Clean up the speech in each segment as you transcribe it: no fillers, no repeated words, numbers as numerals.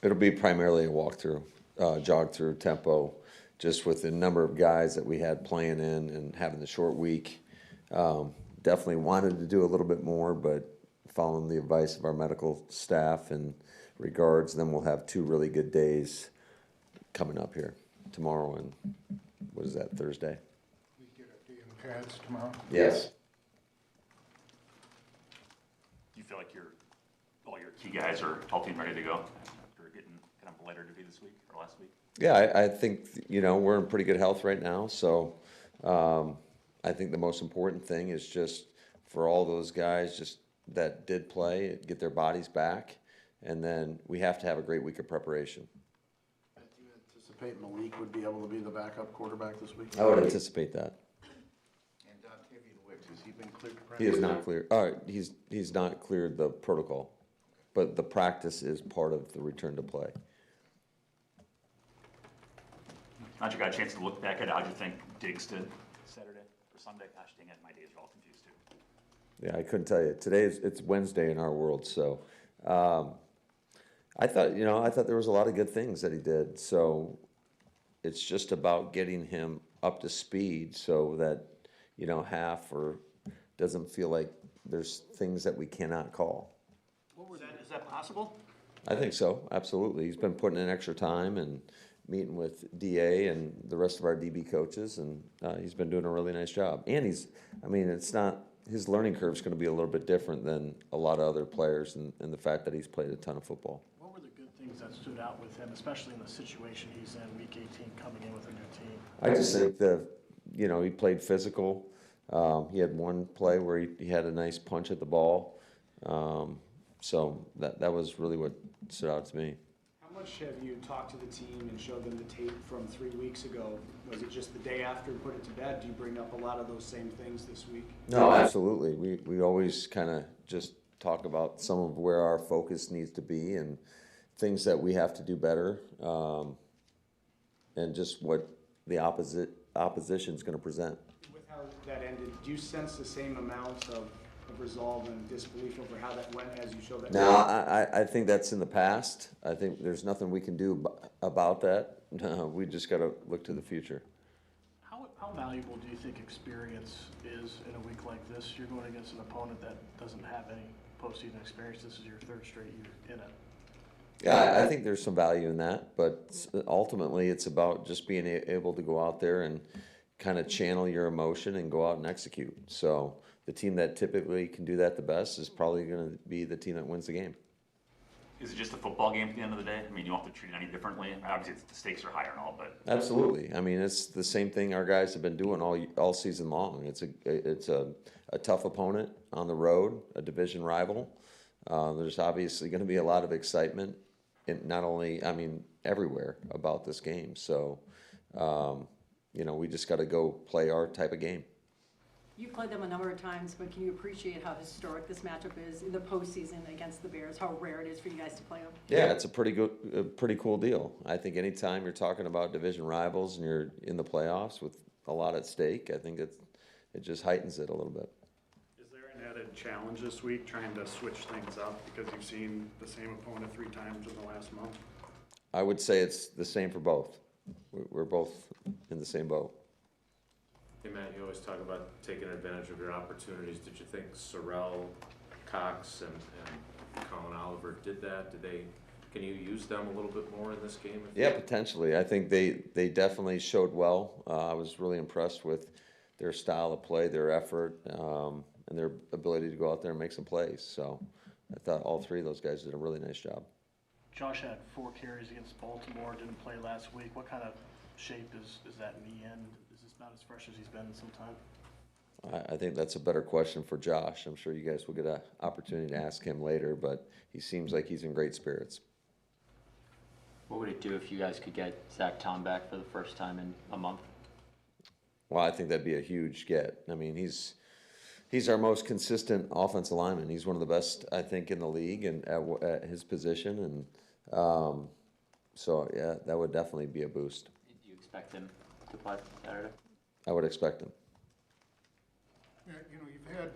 It'll be primarily a walkthrough, jog through tempo, just with the number of guys that we had playing in and having the short week. Definitely wanted to do a little bit more, but following the advice of our medical staff and regards, then we'll have 2 really good days coming up here tomorrow and what is that, Thursday? We get a day in the pads tomorrow. Yes. Do you feel like all your key guys are healthy and ready to go after getting kind of lighter duty this week or last week? Yeah, I think, we're in pretty good health right now. So I think the most important thing is just for all those guys just that did play, get their bodies back. And then we have to have a great week of preparation. Do you anticipate Malik would be able to be the backup quarterback this week? I would anticipate that. And Dontavian Wicks, has he been cleared to practice? He is not cleared. He's not cleared the protocol, but the practice is part of the return to play. Not you got a chance to look back at it. How'd you think Diggs did Saturday or Sunday? Gosh dang it, my days are all confused too. Yeah, I couldn't tell you. It's Wednesday in our world, so I thought there was a lot of good things that he did. So it's just about getting him up to speed so that half or doesn't feel like there's things that we cannot call. Is that possible? I think so, absolutely. He's been putting in extra time and meeting with DA and the rest of our DB coaches, and he's been doing a really nice job. And it's not, his learning curve is going to be a little bit different than a lot of other players, and the fact that he's played a ton of football. What were the good things that stood out with him, especially in the situation he's in, Week 18, coming in with a new team? I just think he played physical. He had one play where he had a nice punch at the ball. So that was really what stood out to me. How much have you talked to the team and showed them the tape from 3 weeks ago? Was it just the day after and put it to bed? Do you bring up a lot of those same things this week? No, absolutely. We always kind of just talk about some of where our focus needs to be and things that we have to do better, and just what the opposition is going to present. With how that ended, do you sense the same amount of resolve and disbelief over how that went as you showed that? No, I think that's in the past. I think there's nothing we can do about that. We just got to look to the future. How valuable do you think experience is in a week like this? You're going against an opponent that doesn't have any postseason experience. This is your 3rd straight year in it. Yeah, I think there's some value in that, but ultimately it's about just being able to go out there and kind of channel your emotion and go out and execute. So the team that typically can do that the best is probably going to be the team that wins the game. Is it just a football game at the end of the day? I mean, you don't have to treat it any differently. Obviously, the stakes are higher and all, but Absolutely. It's the same thing our guys have been doing all season long. It's a tough opponent on the road, a division rival. There's obviously going to be a lot of excitement, not only everywhere about this game. So we just got to go play our type of game. You've played them a number of times, but can you appreciate how historic this matchup is in the postseason against the Bears? How rare it is for you guys to play them? Yeah, it's a pretty cool deal. I think anytime you're talking about division rivals and you're in the playoffs with a lot at stake, I think it just heightens it a little bit. Is there an added challenge this week trying to switch things up because you've seen the same opponent 3 times in the last month? I would say it's the same for both. We're both in the same boat. Hey Matt, you always talk about taking advantage of your opportunities. Did you think Sorrell, Cox, and Colin Oliver did that? Can you use them a little bit more in this game? Yeah, potentially. I think they definitely showed well. I was really impressed with their style of play, their effort, and their ability to go out there and make some plays. So I thought all 3 of those guys did a really nice job. Josh had 4 carries against Baltimore, didn't play last week. What kind of shape is that in the end? Is this not as fresh as he's been in some time? I think that's a better question for Josh. I'm sure you guys will get an opportunity to ask him later, but he seems like he's in great spirits. What would it do if you guys could get Zach Tom back for the first time in a month? Well, I think that'd be a huge get. He's our most consistent offensive lineman. He's one of the best, I think, in the league and at his position. And so, yeah, that would definitely be a boost. Do you expect him to play Saturday? I would expect him. Yeah, you've had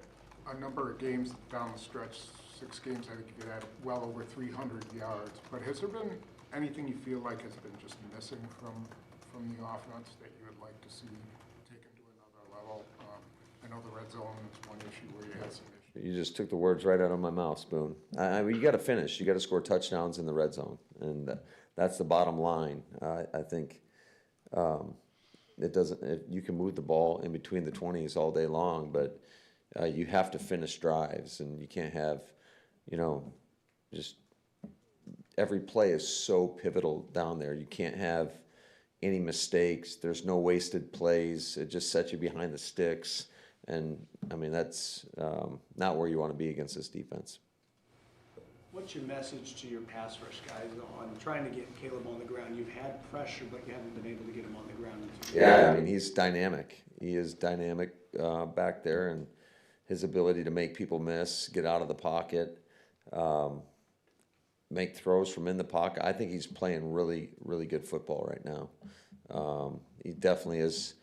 a number of games down the stretch, 6 games, I think you've had well over 300 yards. But has there been anything you feel like has been just missing from the offense that you would like to see taken to another level? I know the red zone is one issue where you had some issues. You just took the words right out of my mouth, Spoon. I mean, you got to finish. You got to score touchdowns in the red zone, and that's the bottom line. I think it doesn't. You can move the ball in between the 20s all day long, but you have to finish drives, and you can't have, just every play is so pivotal down there. You can't have any mistakes. There's no wasted plays. It just sets you behind the sticks. And, I mean, that's not where you want to be against this defense. What's your message to your pass rush guys on trying to get Caleb on the ground? You've had pressure, but you haven't been able to get him on the ground. Yeah, I mean, he's dynamic. He is dynamic back there, and his ability to make people miss, get out of the pocket, make throws from in the pocket. I think he's playing really, really good football right now. He definitely has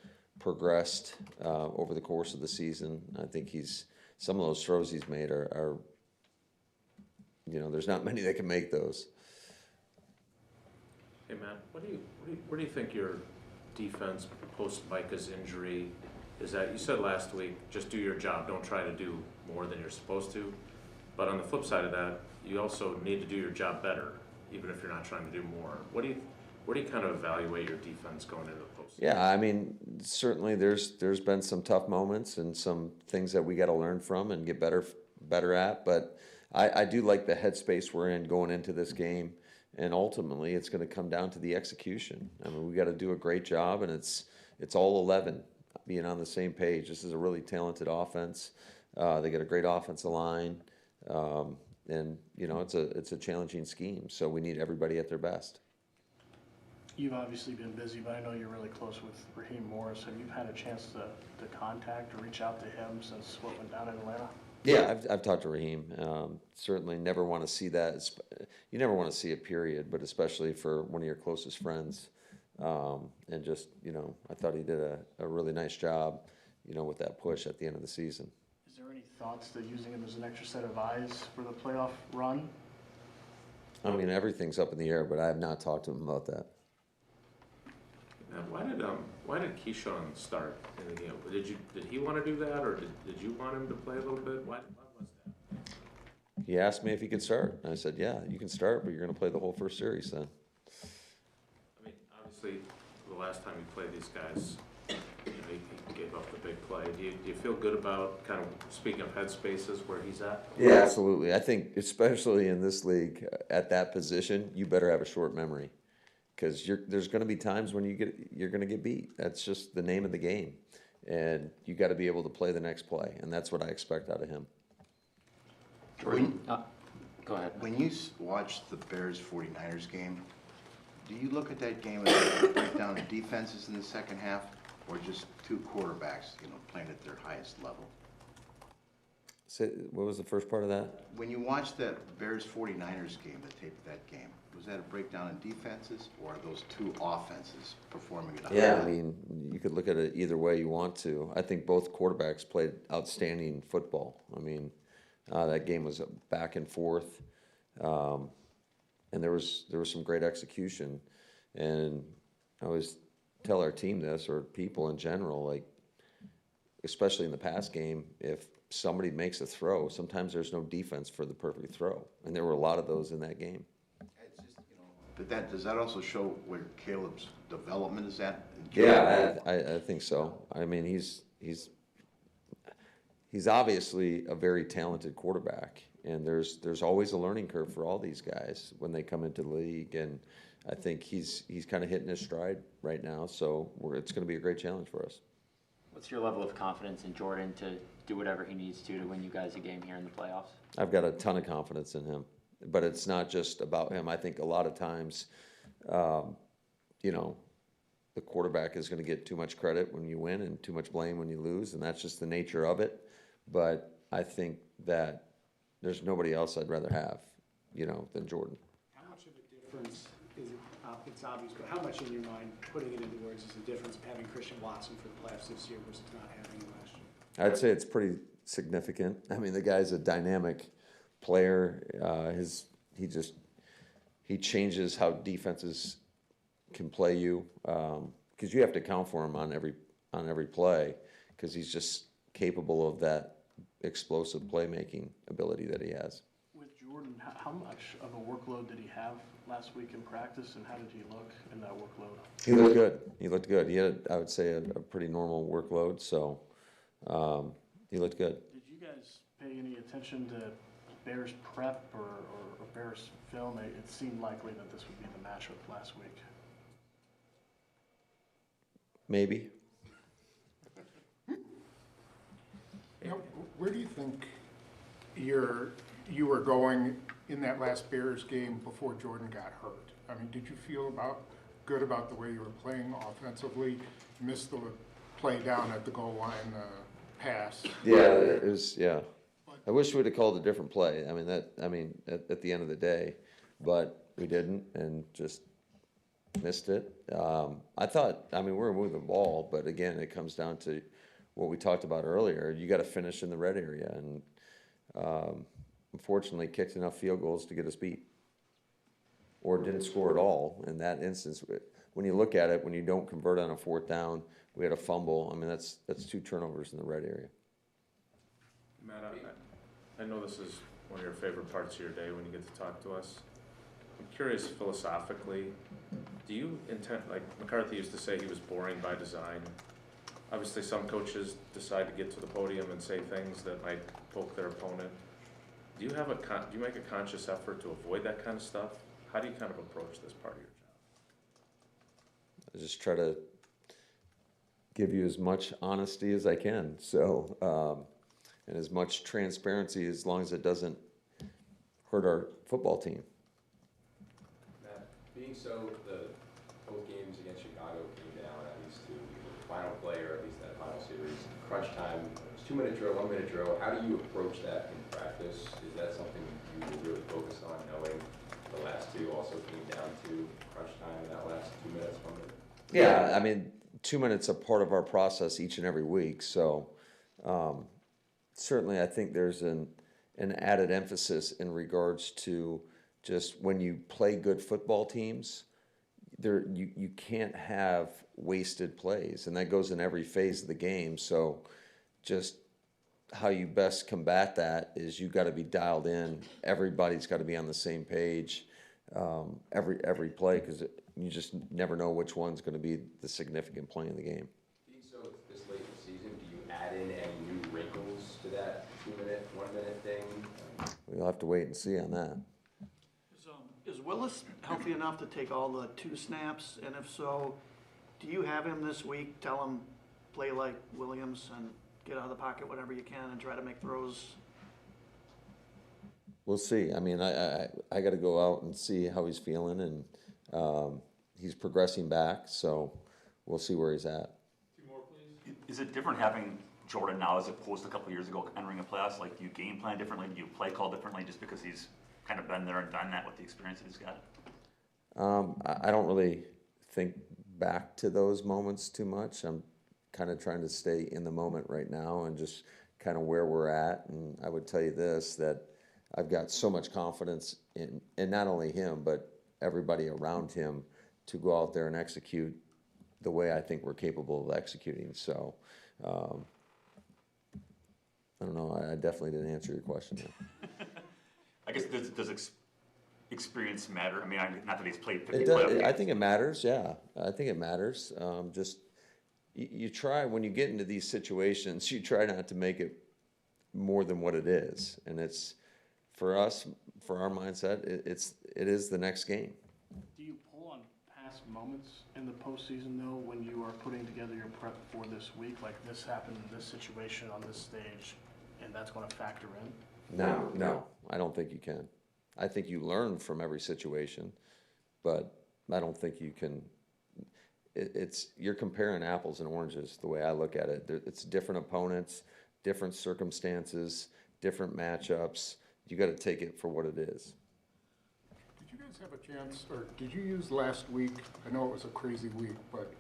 progressed over the course of the season. I think some of those throws he's made are there's not many that can make those. Hey, Matt, where do you think your defense post Micah's injury is at? You said last week, just do your job, don't try to do more than you're supposed to. But on the flip side of that, you also need to do your job better, even if you're not trying to do more. Where do you kind of evaluate your defense going into the postseason? Yeah, I mean, certainly there's been some tough moments and some things that we got to learn from and get better at. But I do like the headspace we're in going into this game, and ultimately it's going to come down to the execution. I mean, we got to do a great job, and it's all 11 being on the same page. This is a really talented offense. They got a great offensive line, and it's a challenging scheme. So we need everybody at their best. You've obviously been busy, but I know you're really close with Raheem Morris. Have you had a chance to contact or reach out to him since what went down in Atlanta? Yeah, I've talked to Raheem. Certainly never want to see that. You never want to see it, period, but especially for one of your closest friends. And just, I thought he did a really nice job, with that push at the end of the season. Is there any thoughts to using him as an extra set of eyes for the playoff run? I mean, everything's up in the air, but I have not talked to him about that. Why did Keyshawn start in the game? Did he want to do that, or did you want him to play a little bit? Why was that? He asked me if he could start. And I said, yeah, you can start, but you're going to play the whole first series then. I mean, obviously, the last time you played these guys, he gave up the big play. Do you feel good about kind of, speaking of headspaces, where he's at? Yeah, absolutely. I think especially in this league, at that position, you better have a short memory. Because there's going to be times when you're going to get beat. That's just the name of the game, and you got to be able to play the next play, and that's what I expect out of him. Jordan, go ahead. When you watch the Bears 49ers game, do you look at that game as a breakdown of defenses in the second half, or just two quarterbacks, playing at their highest level? What was the first part of that? When you watch that Bears 49ers game, the tape of that game, was that a breakdown in defenses, or are those two offenses performing at a high level? I mean, you could look at it either way you want to. I think both quarterbacks played outstanding football. I mean, that game was back and forth, and there was some great execution. And I always tell our team this, or people in general, like, especially in the pass game, if somebody makes a throw, sometimes there's no defense for the perfect throw, and there were a lot of those in that game. But does that also show where Caleb's development is at? Yeah, I think so. I mean, he's obviously a very talented quarterback, and there's always a learning curve for all these guys when they come into the league, and I think he's kind of hitting his stride right now. So it's going to be a great challenge for us. What's your level of confidence in Jordan to do whatever he needs to win you guys a game here in the playoffs? I've got a ton of confidence in him. But it's not just about him. I think a lot of times, the quarterback is going to get too much credit when you win and too much blame when you lose, and that's just the nature of it. But I think that there's nobody else I'd rather have, than Jordan. How much of a difference is it? It's obvious, but how much in your mind, putting it into words, is the difference of having Christian Watson for the playoffs this year versus not having him last year? I'd say it's pretty significant. I mean, the guy's a dynamic player. He he changes how defenses can play you, because you have to account for him on every play, because he's just capable of that explosive playmaking ability that he has. With Jordan, how much of a workload did he have last week in practice, and how did he look in that workload? He looked good. He looked good. He had, I would say, a pretty normal workload, so he looked good. Did you guys pay any attention to Bears prep or Bears film? It seemed likely that this would be the matchup last week. Maybe. Now, where do you think you were going in that last Bears game before Jordan got hurt? I mean, did you feel good about the way you were playing offensively? Missed the play down at the goal line pass. Yeah, it was. Yeah, I wish we'd have called a different play. I mean, at the end of the day, but we didn't, and just missed it. I thought. I mean, we're moving the ball, but again, it comes down to what we talked about earlier. You got to finish in the red area, and unfortunately, kicked enough field goals to get us beat, or didn't score at all. In that instance, when you look at it, when you don't convert on a fourth down, we had a fumble. I mean, that's 2 turnovers in the red area. Matt, I know this is one of your favorite parts of your day when you get to talk to us. I'm curious philosophically, do you intend, like McCarthy used to say he was boring by design. Obviously, some coaches decide to get to the podium and say things that might poke their opponent. Do you make a conscious effort to avoid that kind of stuff? How do you kind of approach this part of your job? I just try to give you as much honesty as I can. So, and as much transparency as long as it doesn't hurt our football team. Matt, being so, both games against Chicago came down at least to the final play, or at least that final series. Crunch time, it's 2-minute drill, 1-minute drill. How do you approach that in practice? Is that something you really focus on, knowing the last two also came down to crunch time in that last 2 minutes, 1 minute? Yeah, I mean, 2 minutes are part of our process each and every week. So certainly I think there's an added emphasis in regards to just when you play good football teams, you can't have wasted plays, and that goes in every phase of the game. So just how you best combat that is you got to be dialed in. Everybody's got to be on the same page every play, because you just never know which one's going to be the significant play in the game. Being so this late in the season, do you add in any new wrinkles to that 2-minute, 1-minute thing? We'll have to wait and see on that. Is Willis healthy enough to take all the 2 snaps? And if so, do you have him this week? Tell him, play like Williams and get out of the pocket whenever you can and try to make throws. We'll see. I mean, I got to go out and see how he's feeling, and he's progressing back, so we'll see where he's at. 2 more, please. Is it different having Jordan now as opposed to a couple of years ago entering a playoffs? Like, do you game plan differently? Do you play call differently just because he's kind of been there and done that with the experience that he's got? I don't really think back to those moments too much. I'm kind of trying to stay in the moment right now and just kind of where we're at. And I would tell you this, that I've got so much confidence in not only him, but everybody around him to go out there and execute the way I think we're capable of executing. So, I don't know. I definitely didn't answer your question there. I guess does experience matter? I mean, not that he's played 50 It playoff does, games. I think it matters, yeah. I think it matters. Just you try, when you get into these situations, you try not to make it more than what it is. And it's, for us, for our mindset, it is the next game. Do you pull on past moments in the postseason, though, when you are putting together your prep for this week? Like, this happened in this situation on this stage, and that's going to factor in? No, I don't think you can. I think you learn from every situation, but I don't think you can. You're comparing apples and oranges the way I look at it. It's different opponents, different circumstances, different matchups. You got to take it for what it is. Did you guys have a chance, or did you use last week, I know it was a crazy week, but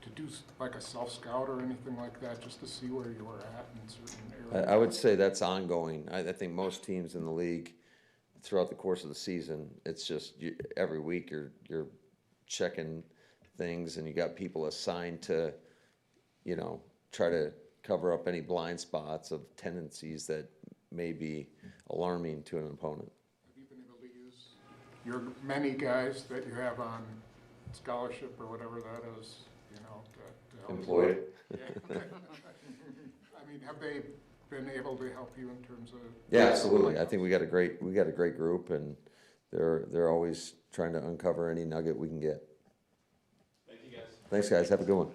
to do like a self-scout or anything like that, just to see where you were at in certain areas? I would say that's ongoing. I think most teams in the league, throughout the course of the season. It's just every week you're checking things, and you got people assigned to, try to cover up any blind spots of tendencies that may be alarming to an opponent. Have you been able to use your many guys that you have on scholarship or whatever that is, to help? Employed. Yeah. I mean, have they been able to help you in terms of? Yeah, absolutely. I think we got a great group, and they're always trying to uncover any nugget we can get. Thank you, guys. Thanks, guys. Have a good one.